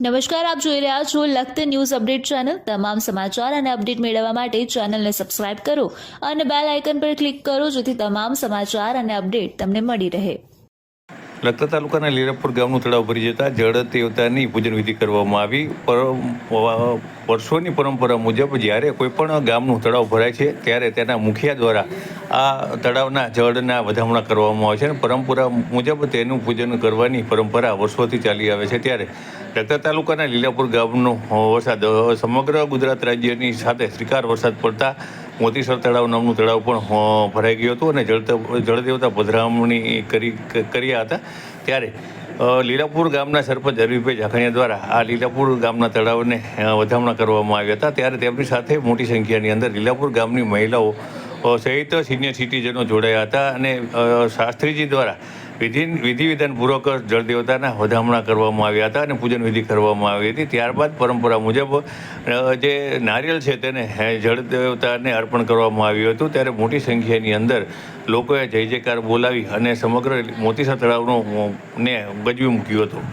નમસ્કાર, આપ જોઈ રહ્યા છો લખત ન્યૂઝ અપડેટ ચેનલ। તમામ સમાચાર અને અપડેટ મેળવવા માટે ચેનલને સબસ્ક્રાઇબ કરો અને બેલ આઇકન પર ક્લિક કરો જેથી તમામ સમાચાર અને અપડેટ તમને મળી રહે। લખતર તાલુકાના લીલાપુર ગામનું તળાવ ભરી જતા જળ દેવતાની પૂજન વિધિ કરવામાં આવી। વર્ષોની પરંપરા મુજબ જ્યારે કોઈ પણ ગામનું તળાવ ભરાય છે ત્યારે તેના મુખિયા દ્વારા આ તળાવના જળના વધામણા કરવામાં આવે છે અને પરંપરા મુજબ તેનું પૂજન કરવાની પરંપરા વર્ષોથી ચાલી આવે છે। ત્યારે લખતર તાલુકાના લીલાપુર ગામનો વરસાદ સમગ્ર ગુજરાત રાજ્યની સાથે શ્રીકાર વરસાદ પડતા મોતીસર તળાવ નામનું તળાવ પણ ભરાઈ ગયું હતું અને જળદેવતા પધરામણી કર્યા હતા। ત્યારે લીલાપુર ગામના સરપંચ હરવીભાઈ ઝાખણિયા દ્વારા આ લીલાપુર ગામના તળાવને વધામણા કરવામાં આવ્યા હતા। ત્યારે તેમની સાથે મોટી સંખ્યાની અંદર લીલાપુર ગામની મહિલાઓ સહિત સિનિયર સિટીઝનો જોડાયા હતા અને શાસ્ત્રીજી દ્વારા વિધિ વિધાનપૂર્વક જળદેવતાના વધામણા કરવામાં આવ્યા હતા અને પૂજન વિધિ કરવામાં આવી હતી। ત્યારબાદ પરંપરા મુજબ જે નારિયેળ છે તેને જળદેવતાને અર્પણ કરવામાં આવ્યું હતું। ત્યારે મોટી સંખ્યાની અંદર લોકોએ જય જયકાર બોલાવી અને સમગ્ર મોતીસર તળાવનું ગજવી મૂક્યું હતું।